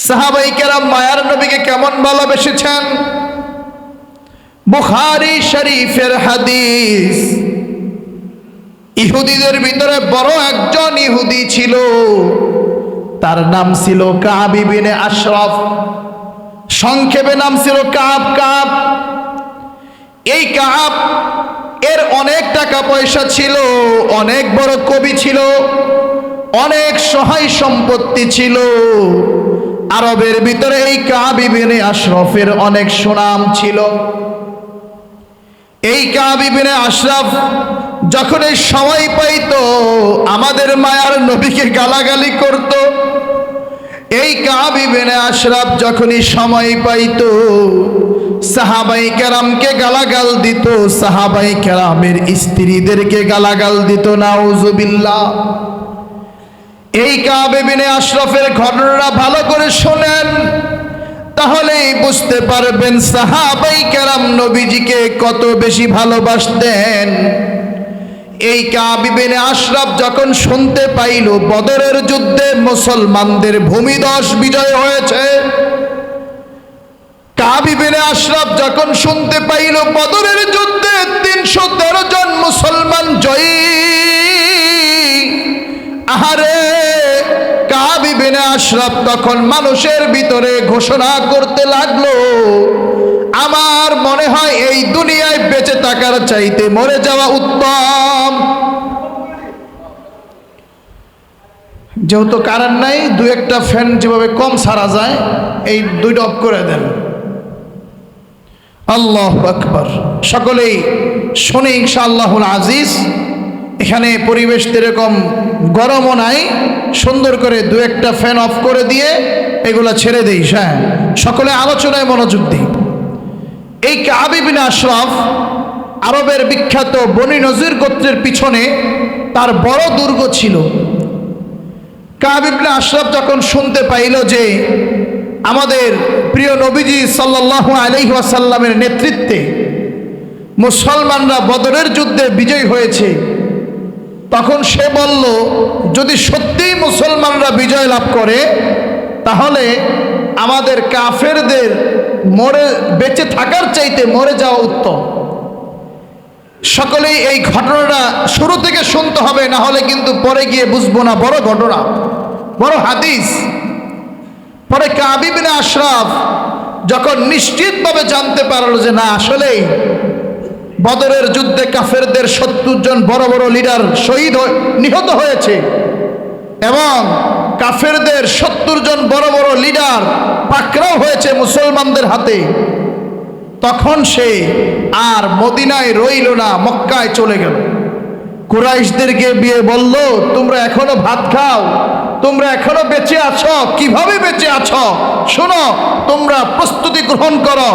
সাহাবায়ে কেরাম মায়ার নবীকে কেমন ভালোবেসেছেন। বুখারী শরীফের হাদিস। ইহুদিদের ভিতরে বড় একজন ইহুদি ছিল, তার নাম ছিল কাব ইবনে আশরাফ, সংক্ষেপে নাম ছিল কাব। এই কাব এর অনেক টাকা পয়সা ছিল, অনেক বড় কবি ছিল, অনেক সহায় সম্পত্তি ছিল। আরবের ভিতরে এই কাব ইবনে আশরাফের অনেক সুনাম ছিল। এই কাব ইবনে আশরাফ যখন এই সময় পাইতো আমাদের মায়ার নবীকে গালাগালি করত। এই কাব ইবনে আশরাফ যখনই সময় পাইতো সাহাবায়ে কেরামকে গালাগাল দিত, সাহাবায়ে কেরামের স্ত্রীদেরকে গালাগাল দিত। নাউজুবিল্লাহ। এই কাব ইবনে আশরাফের ঘটনাটা ভালো করে শোনেন, তাহলেই বুঝতে পারবেন সাহাবায়ে কেরাম নবীজিকে কত বেশি ভালোবাসতেন। এই কাব ইবনে আশরাফ যখন শুনতে পাইল বদরের যুদ্ধে মুসলমানদের ভূমিধস বিজয় হয়েছে, কাব ইবনে আশরাফ যখন শুনতে পাইল বদরের যুদ্ধে ৩১৩ জন মুসলমান জয়ী, আহারে কাব ইবনে আশরাফ তখন মানুষের ভিতরে ঘোষণা করতে লাগলো, আমার মনে হয় এই দুনিয়ায় বেঁচে থাকার চাইতে মরে যাওয়া উত্তম। যেহেতু কারেন্ট নাই, দু একটা ফ্যান যেভাবে কম ছাড়া যায় এই দুইটা অফ করে দেন। আল্লাহু আকবার। সকলেই শুনে ইনশাআল্লাহুল আজিজ। এখানে পরিবেশ এরকম গরমও নাই, সুন্দর করে দু একটা ফ্যান অফ করে দিয়ে এগুলা ছেড়ে দেই। হ্যাঁ, সকলে আলোচনায় মনোযোগ দিই। এই কাব ইবনে আশরাফ আরবের বিখ্যাত বনি নজির গোত্রের পিছনে তার বড় দুর্গ ছিল। কাব ইবনে আশরাফ যখন শুনতে পাইল যে আমাদের প্রিয় নবীজি সাল্লাল্লাহু আলাইহি ওয়াসাল্লামের নেতৃত্বে মুসলমানরা বদরের যুদ্ধে বিজয় হয়েছে, তখন সে বলল, যদি সত্যিই মুসলমানরা বিজয় লাভ করে তাহলে আমাদের কাফেরদের বেঁচে থাকার চাইতে মরে যাওয়া উত্তম। সকলেই এই ঘটনাটা শুরু থেকে শুনতে হবে, না হলে কিন্তু পরে গিয়ে বুঝবো না। বড় ঘটনা, বড় হাদিস। পরে কাব ইবনে আশরাফ যখন নিশ্চিতভাবে জানতে পারলো যে না, আসলেই বদরের যুদ্ধে কাফেরদের ৭০ জন বড় বড় লিডার নিহত হয়েছে এবং কাফেরদের ৭০ জন বড় বড় লিডার পাকড়াও হয়েছে মুসলমানদের হাতে, তখন সে আর মদিনায় রইল না, মক্কায় চলে গেল। কুরাইশদেরকে বিয়ে বলল, তোমরা এখনো ভাত খাও, তোমরা এখনো বেঁচে আছো, কিভাবে বেঁচে আছো শোনো, তোমরা প্রস্তুতি গ্রহণ করো।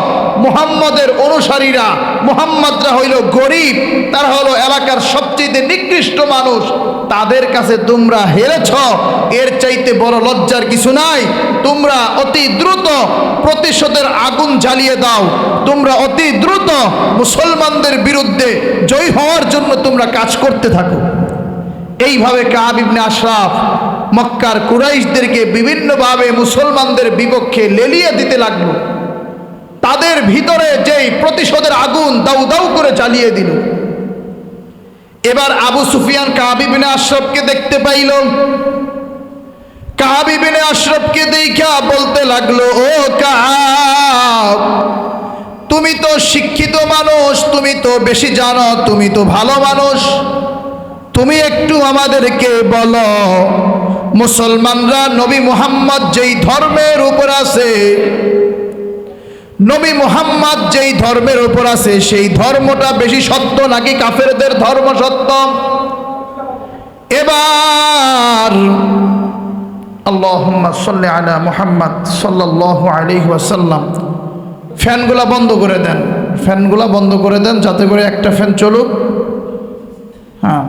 মুহাম্মদের অনুসারীরা, মুহাম্মদরা হইল গরিব, তারা হলো এলাকার সবচেয়ে নিকৃষ্ট মানুষ, তাদের কাছে তোমরা হেরেছ, এর চাইতে বড় লজ্জার কিছু নাই। তোমরা অতি দ্রুত প্রতিশোধের আগুন জ্বালিয়ে দাও, তোমরা অতি দ্রুত মুসলমানদের বিরুদ্ধে জয়ী হওয়ার জন্য তোমরা কাজ করতে থাকো। এইভাবে কাব ইবনে আশরাফ মক্কার কুরাইশদেরকে বিভিন্নভাবে মুসলমানদের বিপক্ষে লেলিয়ে দিতে লাগলো। তাদের ভিতরে যেই প্রতিশোধের আগুন দাউ দাউ করে জ্বালিয়ে দিল। এবার আবু সুফিয়ান কাব ইবনে আশরাফকে দেখতে পাইল। কাব ইবনে আশরাফকে দেখা বলতে লাগলো, ও কাব, তুমি তো শিক্ষিত মানুষ, তুমি তো বেশি জানো, তুমি তো ভালো মানুষ, তুমি একটু আমাদেরকে বলো, মুসলমানরা নবী মুহাম্মদ যেই ধর্মের উপর আছে, নবী মুহাম্মদ যেই ধর্মের উপর আছে সেই ধর্মটা বেশি সত্য নাকি কাফেরদের ধর্ম সত্য? এবার আল্লাহুম্মা সাল্লি আলা মুহাম্মদ সাল্লাল্লাহু আলাইহি ওয়াসাল্লাম। ফ্যানগুলা বন্ধ করে দেন, ফ্যানগুলা বন্ধ করে দেন যাতে করে একটা ফ্যান চলুক। হ্যাঁ,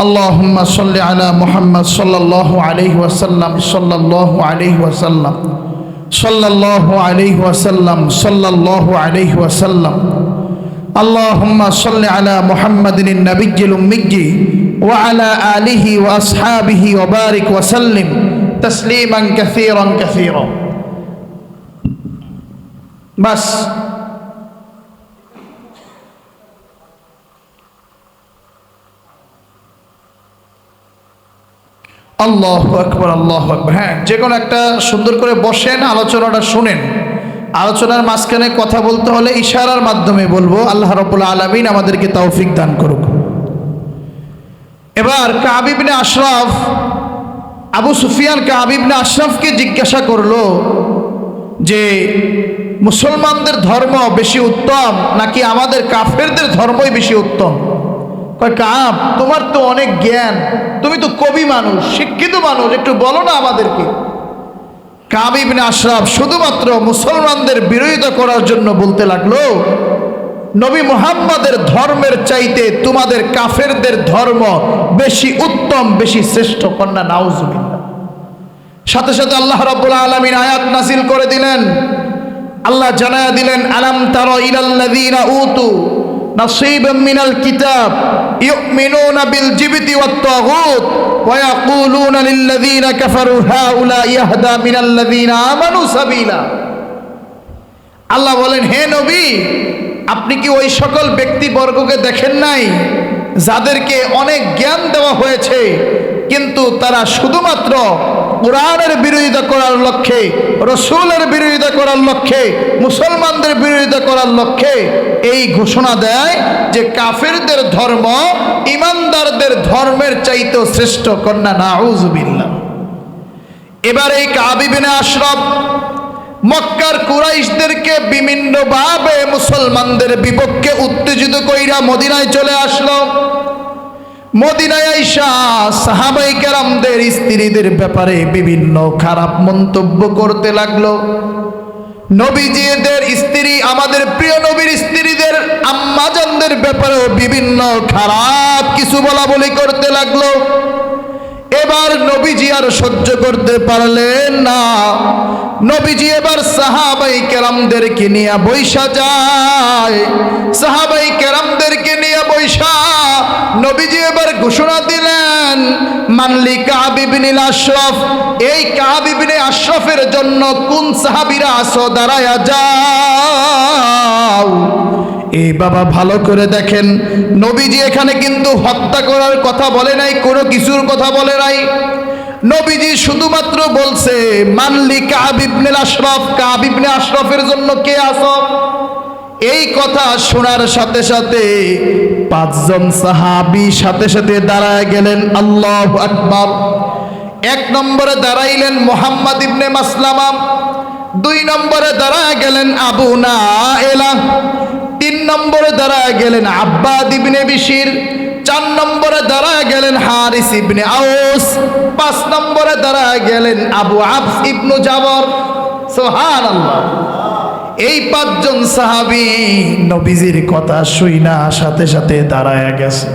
আল্লাহুম্মা সাল্লি আলা মুহাম্মদ সাল্লাল্লাহু আলাইহি ওয়াসাল্লাম, সাল্লাল্লাহু আলাইহি ওয়াসাল্লাম, সাল্লাল্লাহু আলাইহি ওয়াসাল্লাম, সাল্লাল্লাহু আলাইহি ওয়াসাল্লাম। আল্লাহুম্মা সাল্লি আলা মুহাম্মাদিন নাবিয়্যিল উম্মিয়্যি ওয়া আলা আলিহি ওয়া আসহাবিহি ওয়া বারিক ওয়া সাল্লিম তাসলিমান কাসীরান কাসীরা। বাস আল্লাহু আকবার, আল্লাহু আকবার। হ্যাঁ, যে কোনো একটা সুন্দর করে বসেন, আলোচনাটা শুনেন। আলোচনার মাঝখানে কথা বলতে হলে ইশারার মাধ্যমে বলবো। আল্লাহ রাব্বুল আলামিন আমাদেরকে তৌফিক দান করুক। এবার কাব ইবনে আশরাফ, আবু সুফিয়ান কাব ইবনে আশরাফকে জিজ্ঞাসা করলো যে মুসলমানদের ধর্ম বেশি উত্তম নাকি আমাদের কাফেরদের ধর্মই বেশি উত্তম? কয় কাব, তোমার তো অনেক জ্ঞান, তুমি তো কবি মানুষ, শিক্ষিত মানুষ, একটু বলো না আমাদেরকে। কাব ইবনে আশরাফ শুধুমাত্র মুসলমানদের বিরোধিতা করার জন্য বলতে লাগলো, নবী মুহাম্মাদের ধর্মের চাইতে তোমাদের কাফেরদের ধর্ম বেশি উত্তম, বেশি শ্রেষ্ঠ। কন্যা নাউজুবিল্লাহ। সাথে সাথে আল্লাহ রাব্বুল আলামিন আয়াত নাযিল করে দিলেন। আল্লাহ জানায়া দিলেন, আলাম তারা ইলাল্লাযীনা উতু নাসীবাম মিনাল কিতাব ইউমিনুনা বিল জিবতি ওয়াত তাগুত ওয়া ইয়াকুলুনা লিল্লাযীনা কাফারু হাউলা ইয়াহদা মিনাল্লাযীনা আমানু সাবিলা। আল্লাহ বলেন, হে নবী, আপনি কি ওই সকল ব্যক্তিবর্গকে দেখেন নাই যাদেরকে অনেক জ্ঞান দেওয়া হয়েছে, কিন্তু তারা শুধুমাত্র কোরআনের বিরোধিতা করার লক্ষ্যে, রসুলের বিরোধিতা করার লক্ষ্যে, মুসলমানদের বিরোধিতা করার লক্ষ্যে এই ঘোষণা দেয় যে কাফেরদের ধর্ম ইমানদারদের ধর্মের চাইতেও শ্রেষ্ঠ। কন্যা নাউজুবিল্লাহ। এবার এই কাব ইবনে আশরাফ মক্কার কুরাইশদেরকে বিভিন্নভাবে মুসলমানদের বিপক্ষে উত্তেজিত কইরা মদিনায় চলে আসলো। মদিনায় আইসা সাহাবায়ে কেরামদের স্ত্রীদের ব্যাপারে বিভিন্ন খারাপ মন্তব্য করতে লাগলো। নবীজিদের স্ত্রী, আমাদের প্রিয় নবীর স্ত্রীদের আম্মাজানদের ব্যাপারেও বিভিন্ন খারাপ কিছু বলা বলি করতে লাগলো। এবার নবীজি আর সহ্য করতে পারলেন না। নবীজি এবার সাহাবায়ে কেরামদেরকে নিয়ে বৈশা যায়। সাহাবায়ে কেরামদেরকে নিয়ে বৈশা নবীজি এবার ঘোষণা দিলেন, মানলি কাব ইবনে আশরাফ, এই কাব ইবনে আশরাফের জন্য কোন সাহাবীরা আসো দাঁড়ায়া যাও। এই বাবা ভালো করে দেখেন, নবীজি এখানে কিন্তু হত্যা করার কথা বলে নাই, কোনো কিছুর কথা বলে নাই। নবীজি শুধুমাত্র বলছে, মানলি কাব ইবনে আশরাফ, কাব ইবনে আশরাফের জন্য কে আসো। এই কথা শোনার সাথে সাথে পাঁচজন সাহাবী সাথে সাথে দাঁড়ায় গেলেন। আল্লাহু আকবার। এক নম্বরে দাঁড়াইলেন মুহাম্মদ ইবনে মাসলামা, দুই নম্বরে দাঁড়ায় গেলেন আবু নাইলা, তিন নম্বরে দাঁড়ায় গেলেন আব্বাদ ইবনে বিশির, চার নম্বরে দাঁড়ায় গেলেন হারিস ইবনে আউস, পাঁচ নম্বরে দাঁড়ায় গেলেন আবু আবস ইবনু জাবর। সুবহানাল্লাহ। এই পাঁচজন সাহাবী নবীজির কথা শুইনা সাথে সাথে দাঁড়ায় গেছে।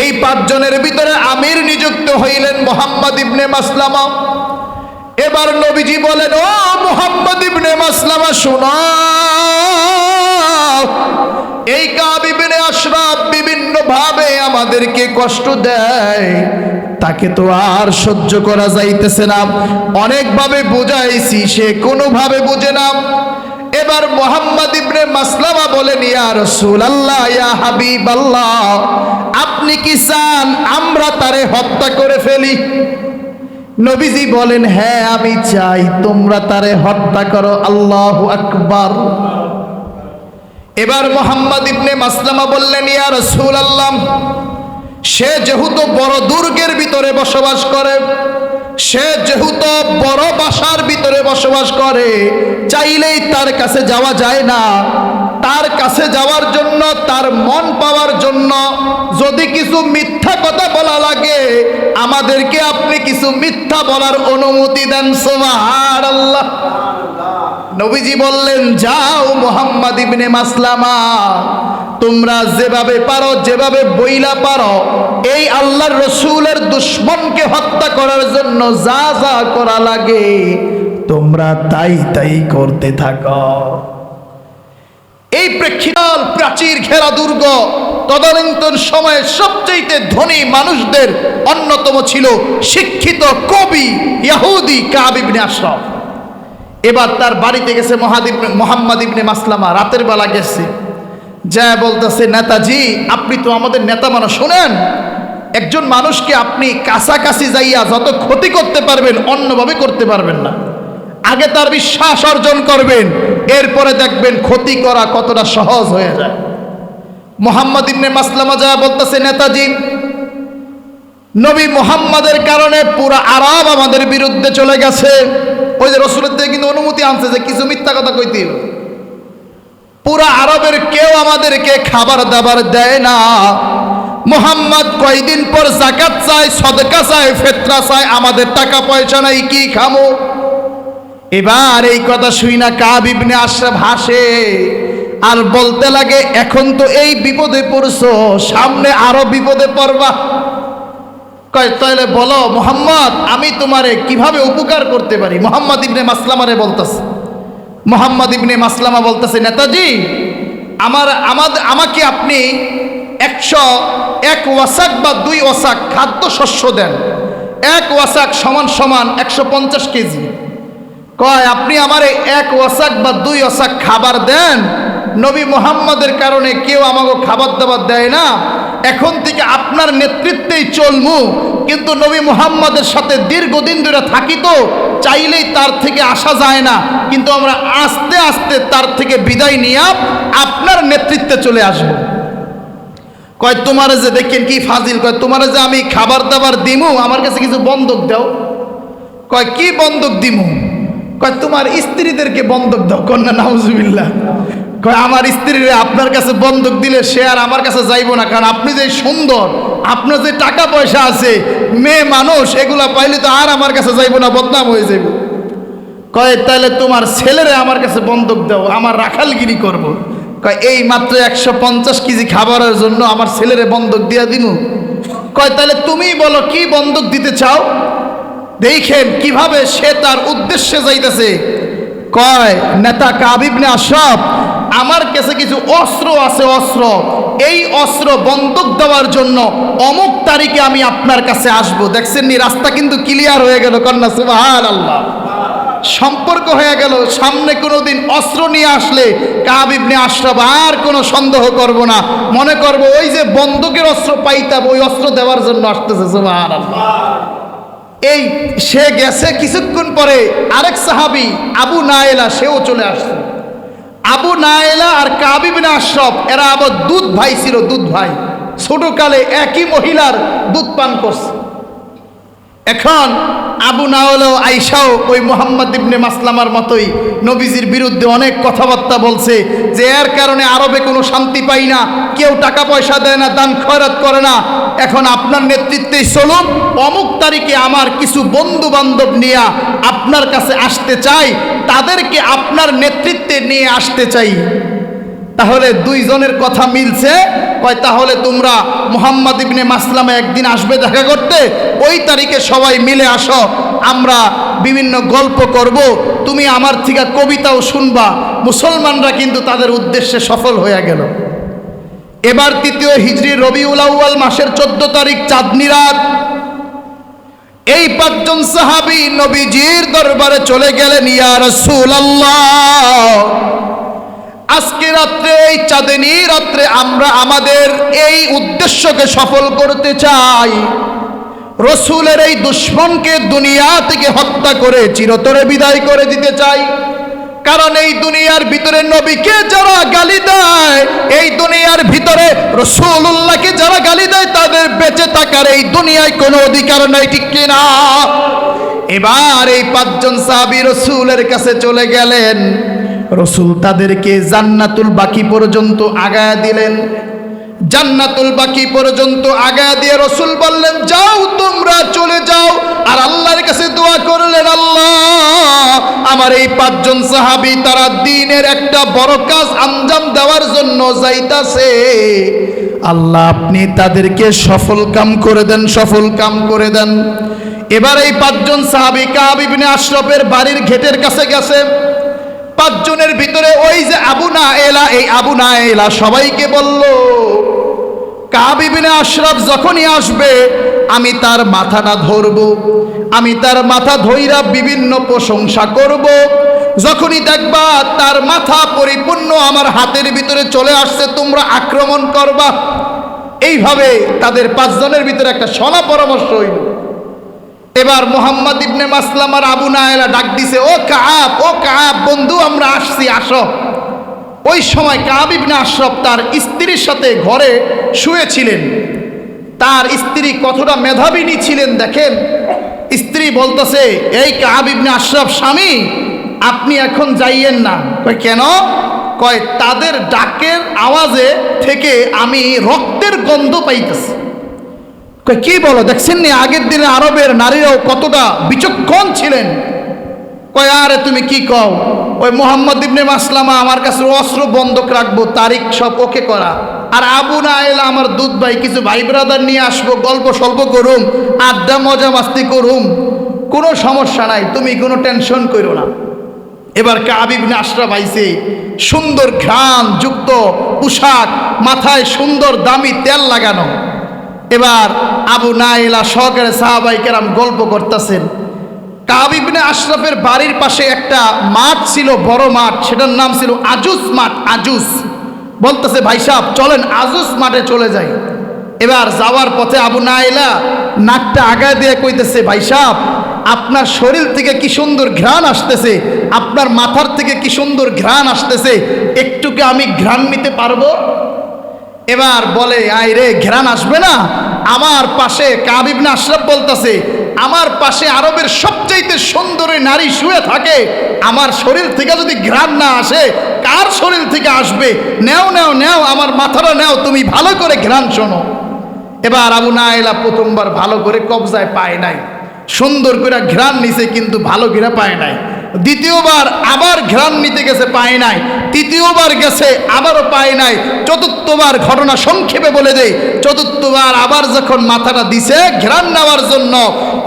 এই পাঁচজনের ভিতরে আমির নিযুক্ত হইলেন মুহাম্মদ ইবনে মাসলামা। এবার নবীজি বলেন, ও মুহাম্মদ ইবনে মাসলামা শোনো, এই কাব ইবনে আশরাফ বিভিন্ন ভাবে আমাদেরকে কষ্ট দেয়, তাকে তো আর সহ্য করা যাইতেছে না। অনেকভাবে বুঝাইছি, সে কোনোভাবে বুঝে না। এবার মুহাম্মদ ইবনে মাসলামা বলেন, ইয়া রাসূলুল্লাহ, ইয়া হাবিবাল্লাহ, আপনি কি চান আমরা তারে হত্যা করে ফেলি? নবীজি বলেন, হ্যাঁ আমি চাই তোমরা তারে হত্যা করো। আল্লাহু আকবার। এবার মুহাম্মদ ইবনে মাসলামা বললেন, ইয়া রাসূলুল্লাহ, সে যেহেতু বড় দুর্গের ভিতরে বসবাস করে, সে যেহেতু বড় বাসার ভিতরে বসবাস করে, চাইলেই তার কাছে যাওয়া যায় না। তার কাছে যাওয়ার জন্য, তার মন পাওয়ার জন্য যদি কিছু মিথ্যা কথা বলা লাগে, আমাদেরকে আপনি কিছু মিথ্যা বলার অনুমতি দেন। সুবহানাল্লাহ। নবীজি বললেন, যাও মুহাম্মদ ইবনে মাসলামা, তোমরা যেভাবে পারো, যেভাবে বইলা পারো, এই আল্লাহর রসুলের দুশমনকে হত্যা করার জন্য যা যা করা লাগে তোমরা তাই তাই করতে থাকো। এই প্রেক্ষিতে প্রাচীর ঘেরা দুর্গ তদানীন্তন সময়ের সবচেয়ে ধনী মানুষদের অন্যতম ছিল শিক্ষিত কবি ইহুদি কাব ইবনে আশরাফ। এবার তার বাড়িতে গেছে মুহাম্মদ ইবনে মাসলামা, রাতের বেলা গেছে, যা বলতেছে, নেতাজি আপনি তো আমাদের নেতা মানুষ, শোনেন একজন মানুষকে আপনি কাছাকাছি যাইয়া যত ক্ষতি করতে পারবেন অন্যভাবে করতে পারবেন না। আগে তার বিশ্বাস অর্জন করবেন, এরপরে দেখবেন ক্ষতি করা কতটা সহজ হয়ে যায়। মুহাম্মদ ইবনে মাসলামা যা বলতেছে, নেতাজি নবী মুহাম্মাদের কারণে পুরো আরব আমাদের বিরুদ্ধে চলে গেছে। ওই যে রসুলের থেকে কিন্তু অনুমতি আনছে যে কিছু মিথ্যা কথা কইতে, পুরা আরবের কেউ আমাদেরকে খাবার দাবার দেয় না। মুহাম্মদ কয়দিন পর যাকাত চায়, সদকা চায়, ফিতরা চায়, আমাদের টাকা পয়সা নাই, কি খামো? এবার এই কথা শুই না কাব ইবনে আশরাফ হাসে আর বলতে লাগে, এখন তো এই বিপদে পড়ছো, সামনে আরো বিপদে পড়বা। কয় তাহলে বলো মুহাম্মদ আমি তোমারে কিভাবে উপকার করতে পারি? মুহাম্মদ ইবনে মাসলামারে বলতেছে, মুহাম্মদ ইবনে মাসলামা বলতেছে, নেতাজি আমাকে আপনি 101 ওয়াসাক বা 2 ওয়াসাক খাদ্য শস্য দেন। 1 ওয়াসাক সমান সমান 150 কেজি। কয় আপনি আমারে 1 ওয়াসাক বা 2 ওয়াসাক খাবার দেন। নবী মুহাম্মদের কারণে কেউ আমাকে খাবার দাবার দেয় না, এখন থেকে আপনার নেতৃত্বেই চলমু। কিন্তু নবী মুহাম্মদের সাথে দীর্ঘদিন ধরে থাকি তো, চাইলেই তার থেকে আসা যায় না, কিন্তু আমরা আস্তে আস্তে তার থেকে বিদায় নিয়ে আপনার নেতৃত্বে চলে আসব। কয় তোমার যে দেখেন কি ফাজিল, কয় তোমার যে আমি খাবার দাবার দিমু, আমার কাছে কিছু বন্ধক দাও। কয় কি বন্ধক দিমু? কয় তোমার স্ত্রীদেরকে বন্ধক দাও। কন্যা নাউজুবিল্লাহ। কয় আমার স্ত্রীরা আপনার কাছে বন্ধক দিলে সে আর আমার কাছে যাইবো না, কারণ আপনি যে সুন্দর, আপনার যে টাকা পয়সা আছে, মেয়ে মানুষ, এগুলা পাইলে তো আর আমার কাছে যাইবো না, বদনাম হয়ে যাইব। কয় তাহলে তোমার ছেলেরা আমার কাছে বন্ধক দাও, আমার রাখালগিরি করব। কয় এই মাত্র 150 কেজি খাবারের জন্য আমার ছেলেরে বন্ধক দিয়া দিমু? কয় তাহলে তুমি বলো কি বন্ধক দিতে চাও? দেখেন কিভাবে সে তার উদ্দেশ্যে যাইতেছে। কয় নেতা কাব ইবনে আশরাফ আমার কাছে কিছু অস্ত্র আছে, অস্ত্র, এই অস্ত্র বন্ধক দেওয়ার জন্য অমুক তারিখে আমি আপনার কাছে আসব। দেখছেন নি, রাস্তা কিন্তু ক্লিয়ার হয়ে গেল। কন্যা সুবহানাল্লাহ। সম্পর্ক হয়ে গেল। সামনে কোনোদিন অস্ত্র নিয়ে আসলে কাব ইবনে আশরাফ আর কোনো সন্দেহ করব না, মনে করব ওই যে বন্দুকের অস্ত্র পাইতাম, ওই অস্ত্র দেওয়ার জন্য আসতেছে। সুবহানাল্লাহ। এই সে গেছে, কিছুক্ষণ পরে আরেক সাহাবী আবু নাইলা সেও চলে আসছে। আবু নাইলা আর কাব ইবনে আশরাফ এরা আবার দুধ ভাই ছিল, দুধ ভাই, ছোটকালে একই মহিলার দুধ পান করছে। এখন আবু নাওয়ালও আইসাও ওই মুহাম্মদ ইবনে মাসলামার মতোই নবীজির বিরুদ্ধে অনেক কথাবার্তা বলছে যে এর কারণে আরবে কোনো শান্তি পাই না, কেউ টাকা পয়সা দেয় না, দান খয়রাত করে না। এখন আপনার নেতৃত্বেই চলুন, অমুক তারিখে আমার কিছু বন্ধু বান্ধব নিয়ে আপনার কাছে আসতে চাই, তাদেরকে আপনার নেতৃত্বে নিয়ে আসতে চাই। তাহলে দুইজনের কথা মিলছে। কয় তাহলে তোমরা মুহাম্মদ ইবনে মাসলামা একদিন আসবে দেখা করতে, ওই তারিখে সবাই মিলে আসো, আমরা বিভিন্ন গল্প করব, তুমি আমার থেকে কবিতাও শুনবা। মুসলমানরা কিন্তু তাদের উদ্দেশ্যে সফল হয়ে গেল। এবার 3য় হিজরি রবিউল আউয়াল মাসের 14 তারিখ চাঁদনি রাত, এই 5 জন সাহাবী নবীজির দরবারে চলে গেলেন। ইয়া রাসূলুল্লাহ, আজকে রাত্রে, এই চাঁদনী রাত্রে আমরা আমাদের এই উদ্দেশ্যকে সফল করতে চাই। রসুলের এই দুশ্মনকে দুনিয়া থেকে হত্যা করে চিরতরে বিদায় করে দিতে চাই। কারণ এই দুনিয়ার ভিতরে নবীকে যারা গালি দেয়, এই দুনিয়ার ভিতরে রাসূলুল্লাহকে যারা গালি দেয়, তাদের বেঁচে থাকার এই দুনিয়ায় কোনো অধিকার নাই, ঠিক কিনা? এবার এই 5 জন সাহাবী রসুলের কাছে চলে গেলেন। রসুল তাদেরকে জান্নাতুল বাকি পর্যন্ত আগায়া দিলেন। জান্নাতুল বাকি পর্যন্ত আগায়া দিয়ে রসুল বললেন, যাও তোমরা চলে যাও। আর আল্লাহর কাছে দোয়া করলেন, আল্লাহ আমার এই 5 জন সাহাবী তারা দ্বীনের একটা বড় কাজ আঞ্জাম দেওয়ার জন্য যাইতাছে, আল্লাহ আপনি তাদেরকে সফল কাম করে দেন, সফল কাম করে দেন। এবার এই 5 জন সাহাবী কাব ইবনে আশরাফের বাড়ির গেটের কাছে গেছে। 5 জনের ভিতরে ওই যে আবু নাইলা, এই আবু নাইলা সবাইকে বলল, কাব ইবনে আশরাফ যখনই আসবে আমি তার মাথাটা ধরব, আমি তার মাথা ধইরা বিভিন্ন প্রশংসা করব। যখনই দেখবা তার মাথা পরিপূর্ণ আমার হাতের ভিতরে চলে আসছে, তোমরা আক্রমণ করবা। এইভাবে তাদের 5 জনের ভিতরে একটা সলা পরামর্শ হইল। এবার মুহাম্মদ ইবনে মাসলামার আবু নাইলা ডাক দিছে, ও কাব বন্ধু, আমরা আসছি, আসো। ওই সময় কাব ইবনে আশরাফ তার স্ত্রীর সাথে ঘরে শুয়েছিলেন। তার স্ত্রী কতটা মেধাবিনী ছিলেন দেখেন। স্ত্রী বলতেছে, এই কাব ইবনে আশরাফ স্বামী, আপনি এখন যাইয়েন না। কয় কেন? কয় তাদের ডাকের আওয়াজে থেকে আমি রক্তের গন্ধ পাইতেছি। কয় কি বলো? দেখছেন নি আগের দিনে আরবের নারীরাও কতটা বিচক্ষণ ছিলেন। কয় আরে তুমি কি কও? ওই মুহাম্মদ ইবনে মাসলামা আমার কাছে অস্ত্র বন্ধক রাখবো, তারিখ সব ওকে করা। আর আবু নাইলা আমার দুধ ভাই, কিছু ভাই ব্রাদার নিয়ে আসবো, গল্প স্বল্প করুম, আড্ডা মজা মাস্তি করুম, কোনো সমস্যা নাই, তুমি কোনো টেনশন করো না। এবার কাব ইবনে আশরাফ আইছে, সুন্দর ঘ্রাণ যুক্ত পোশাক, মাথায় সুন্দর দামি তেল লাগানো। এবার আবু নাইলা সহকারে সাহাবাই কেরাম গল্প করতেছেন। কাব ইবনে আশরাফের বাড়ির পাশে একটা মাঠ ছিল, বড় মাঠ, সেটার নাম ছিল আজুস মাঠ। আজুস বলতেছে, ভাই সাহেব চলেন আজুস মাঠে চলে যাই। এবার যাওয়ার পথে আবু নাইলা নাকটা আগায় দিয়ে কইতেছে, ভাই সাহেব আপনার শরীর থেকে কি সুন্দর ঘ্রাণ আসতেছে, আপনার মাথার থেকে কি সুন্দর ঘ্রাণ আসতেছে, একটু কি আমি ঘ্রাণ নিতে পারবো? এবার বলে, আয় রে, ঘ্রাণ আসবে না? আমার পাশে কাব ইবনে আশরাফ বলতেছে, আমার পাশে আরবের সবচাইতে সুন্দরী নারী শুয়ে থাকে, আমার শরীর থেকে যদি ঘ্রাণ না আসে কার শরীর থেকে আসবে? নেও নেও নেও, আমার মাথাটা নেও, তুমি ভালো করে ঘ্রাণ শোনো। এবার আবু নাইলা প্রথমবার ভালো করে কবজায় পায় নাই, সুন্দর করে ঘ্রাণ নিছে কিন্তু ভালো করে পায় নাই। দ্বিতীয়বার আবার ঘ্রাণ নিতে গেছে, পায় নাই। তৃতীয়বার গেছে, আবারও পায় নাই। চতুর্থবার, ঘটনা সংক্ষেপে বলে দেই, চতুর্থবার আবার যখন মাথাটা দিছে ঘ্রাণ নেওয়ার জন্য,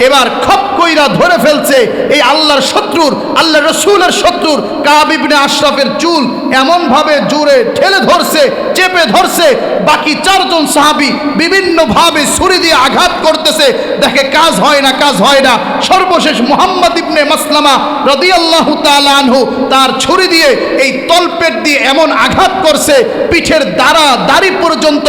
এবার খপ কইরা ধরে ফেলছে এই আল্লাহর শত্রুর, আল্লাহ রসুলের শত্রুর কাব ইবনে আশরাফের চুল, এমনভাবে জোরে ঠেলে ধরছে, চেপে ধরছে। বাকি 4 জন সাহাবী বিভিন্নভাবে ছুরি দিয়ে আঘাত করতেছে, দেখে কাজ হয় না, কাজ হয় না। সর্বশেষ মুহাম্মদ ইবনে মাসলামা রাদিয়াল্লাহু তাআলা আনহু তার ছুরি দিয়ে এই তলপেট দিয়ে এমন আঘাত করছে, পিঠের দাড়ি পর্যন্ত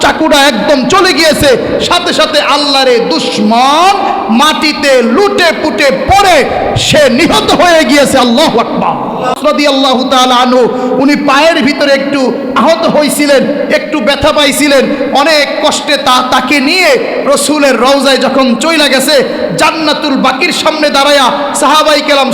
চাকুটা একদম চলে গিয়েছে। সাথে সাথে আল্লাহরে দুশমন মাটিতে লুটে পুটে পড়ে সে নিহত হয়ে গিয়েছে। আল্লাহু আকবার। রাদিয়াল্লাহু তাআলা আনহু উনি পায়ের ভিতরে একটু আহত হয়েছিলেন, একটু ব্যথা পাইছিলেন। অনেক কষ্টে তাকে নিয়ে রসুলের রওজায় যখন চইলা গেছে, জান্নাতুল বাকির সামনে দাঁড়ায়া সাহাবাই কেরাম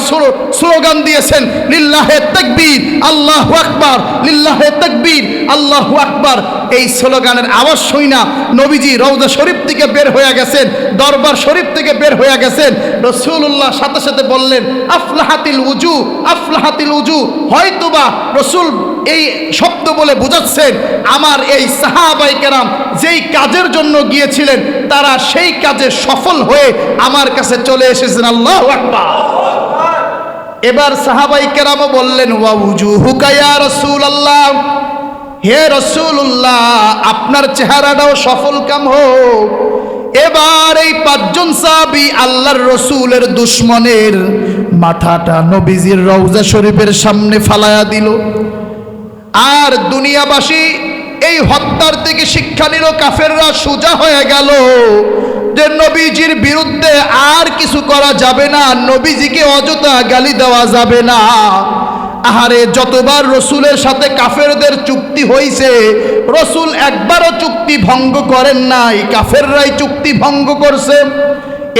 স্লোগান দিয়েছেন, লিল্লাহে তাকবীর আল্লাহু আকবার, লিল্লাহে তাকবীর আল্লাহু আকবার। এই স্লোগানের আওয়াজ শুইনা নবীজি রওজা শরীফ থেকে বের হয়ে গেছেন, দরবার শরীফ থেকে বের হয়ে গেছেন। রাসূলুল্লাহ সাথে সাথে বললেন, আফলাহাতিল উজু, আফলাহাতিল উজু। হয়তোবা রসুল এই শব্দ বলে বোঝাচ্ছেন আমার এই সাহাবাই কেরাম যেই কাজের জন্য গিয়েছিলেন, তারা সেই কাজে সফল হয়ে আমার কাছে চলে এসেছেন। আল্লাহু আকবার। এবার সাহাবাই কেরামও বললেন, ওয়া উজুহুকা ইয়া রাসূলুল্লাহ, হে রাসূলুল্লাহ আপনার চেহারাটাও সফল কাম হোক। এবার এই 5 জন সাহাবী আল্লাহর রসুলের দুশমনের মাথাটা নবীজির রওজা শরীফের সামনে ফালায়া দিল। আর দুনিয়াবাসী এই হত্যার থেকে শিক্ষা নিল, কাফেররা সোজা হয়ে গেল যে নবীজির বিরুদ্ধে আর কিছু করা যাবে না, নবীজিকে অযথা গালি দেওয়া যাবে না। আহারে, যতবার রসুলের সাথে কাফেরদের চুক্তি হয়েছে, রসুল একবারও চুক্তি ভঙ্গ করেন নাই, কাফেররাই চুক্তি ভঙ্গ করছে।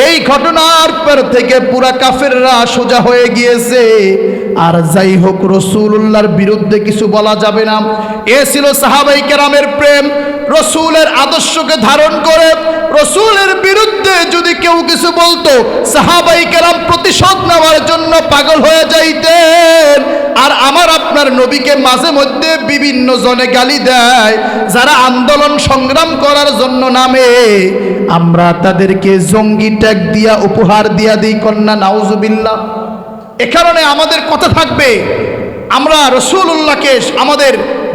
এই ঘটনার পর থেকে পুরা কাফেররা সোজা হয়ে গিয়েছে। আর যাই হোক, রসুলুল্লাহর বিরুদ্ধে কিছু বলা যাবে না। এ ছিল সাহাবাই কেরামের প্রেম। রসুলের আদর্শকে ধারণ করে রসুলের বিরুদ্ধে যদি কেউ কিছু বলতো, সাহাবাই কেরাম প্রতিশোধ নেওয়ার জন্য পাগল হয়ে যাইতেন। আর আমার আপনার নবীকে মাঝে মধ্যে বিভিন্ন জনে গালি দেয়, যারা আন্দোলন সংগ্রাম করার জন্য নামে, আমরা তাদেরকে জঙ্গি ট্যাগ দিয়া উপহার দিয়া দিই, কন্যা নাউজুবিল্লাহ। এ কারণে আমাদের কথা থাকবে, আমরা রসুলুল্লাহকে আমাদের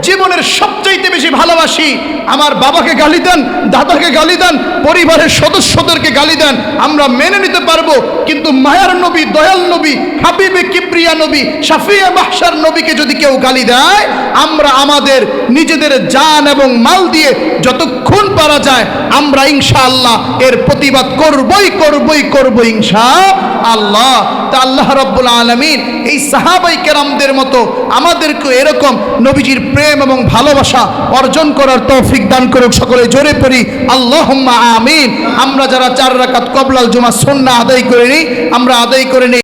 জীবনের সবচাইতে বেশি ভালোবাসি, আমার বাবাকে গালি দেন, দাদাকে গালি দেন, পরিবারের সদস্যদেরকে গালি দেন, আমরা মেনে নিতে পারবো। কিন্তু মায়ার নবী, দয়াল নবী, হাবিবে কিবরিয়া নবী, শাফিয়ে মাহশার নবীকে যদি কেউ গালি দেয়, আমরা আমাদের নিজেদের জান এবং মাল দিয়ে যতক্ষণ পারা যায় আমরা ইনশাআল্লাহ এর প্রতিবাদ করবই ইনশাআল্লাহ। তা আল্লাহ রাব্বুল আলামিন এই সাহাবায়ে কেরামদের মতো আমাদেরকে এরকম নবীজির প্রেম এবং ভালোবাসা অর্জন করার তৌফিক দান করুক। সকলে জোরে পড়ি আল্লাহুম্মা আমিন। আমরা যারা 4 রাকাত ক্বাবলাল জুমা সুন্নাহ আদায় করে নিই, আমরা আদায় করে নিই।